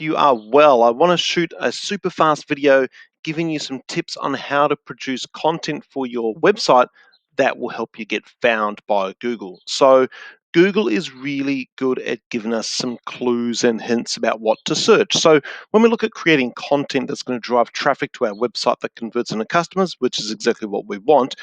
you are well. I want to shoot a super fast video giving you some tips on how to produce content for your website that will help you get found by Google. So Google is really good at giving us some clues and hints about what to search. So when we look at creating content that's going to drive traffic to our website that converts into customers, which is exactly what we want,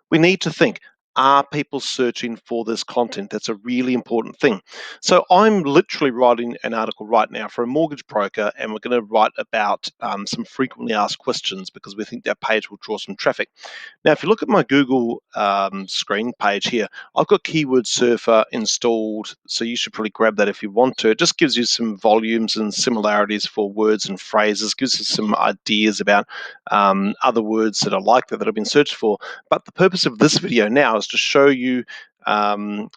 we need to think, are people searching for this content? That's a really important thing. So I'm literally writing an article right now for a mortgage broker, and we're going to write about some frequently asked questions because we think that page will draw some traffic. Now, if you look at my Google screen page here, I've got Keyword Surfer installed, so you should probably grab that if you want to. It just gives you some volumes and similarities for words and phrases, gives you some ideas about other words that are like that have been searched for. But the purpose of this video now is to show you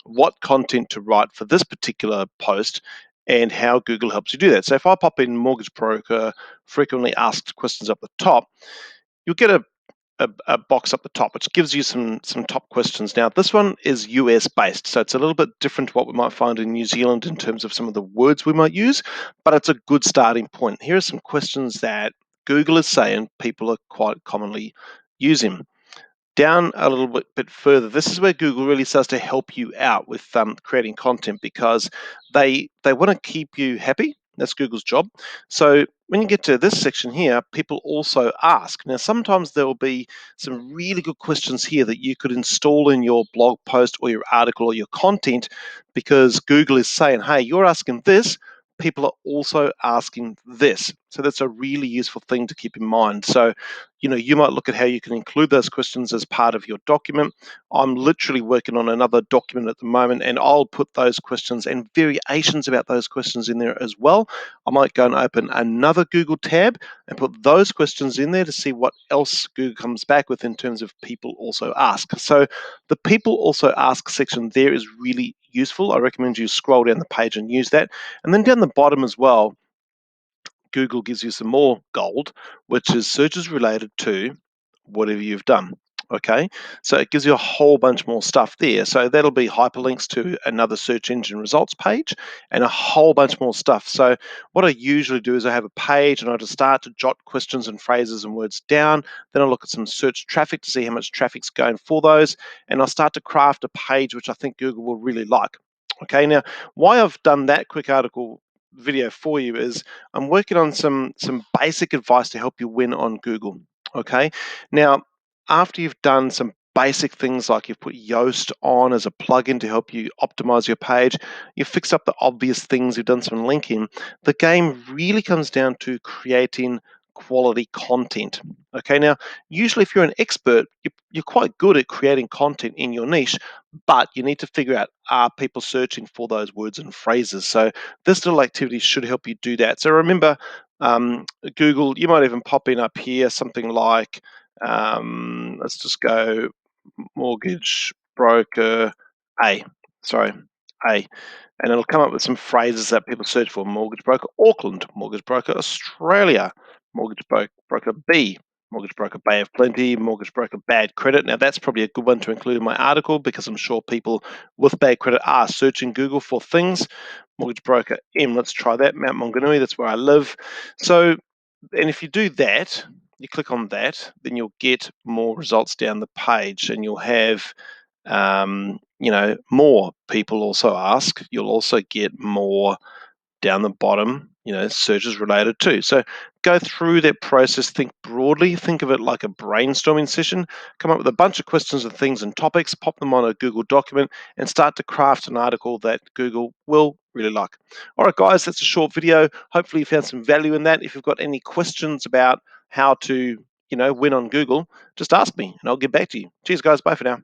what content to write for this particular post and how Google helps you do that. So if I pop in mortgage broker, frequently asked questions up the top, you'll get a box up the top, which gives you some top questions. Now, this one is US based, so it's a little bit different to what we might find in New Zealand in terms of some of the words we might use, but it's a good starting point. Here are some questions that Google is saying people are quite commonly using. Down a little bit further, this is where Google really starts to help you out with creating content because they want to keep you happy. That's Google's job. So when you get to this section here, people also ask. Now, sometimes there will be some really good questions here that you could install in your blog post or your article or your content because Google is saying, hey, you're asking this, people are also asking this. So that's a really useful thing to keep in mind. So, you might look at how you can include those questions as part of your document. I'm literally working on another document at the moment, and I'll put those questions and variations about those questions in there as well. I might go and open another Google tab and put those questions in there to see what else Google comes back with in terms of people also ask. So the people also ask section there is really useful. I recommend you scroll down the page and use that. And then down the bottom as well, Google gives you some more gold, which is searches related to whatever you've done. Okay, so it gives you a whole bunch more stuff there. So that'll be hyperlinks to another search engine results page and a whole bunch more stuff. So what I usually do is I have a page and I just start to jot questions and phrases and words down. Then I look at some search traffic to see how much traffic's going for those. And I'll start to craft a page which I think Google will really like. Okay, now why I've done that quick article video for you is I'm working on some basic advice to help you win on Google. Okay, now after you've done some basic things like you've put Yoast on as a plugin to help you optimize your page, you've fixed up the obvious things, you've done some linking, the game really comes down to creating quality content. Okay, now usually if you're an expert, you're quite good at creating content in your niche, but you need to figure out, are people searching for those words and phrases? So this little activity should help you do that. So remember, Google, you might even pop in up here something like, let's just go mortgage broker A, sorry, A, and it'll come up with some phrases that people search for: mortgage broker Auckland, mortgage broker Australia, mortgage broker B, mortgage broker Bay of Plenty, mortgage broker bad credit. Now that's probably a good one to include in my article because I'm sure people with bad credit are searching Google for things. Mortgage broker M, let's try that, Mount Maunganui, that's where I live. So, and if you do that, you click on that, then you'll get more results down the page, and you'll have more people also ask. You'll also get more down the bottom, searches related to. So go through that process, think broadly, think of it like a brainstorming session, come up with a bunch of questions and things and topics, pop them on a Google document, and start to craft an article that Google will really like. All right, guys, that's a short video. Hopefully you found some value in that. If you've got any questions about how to, win on Google, just ask me and I'll get back to you. Cheers, guys. Bye for now.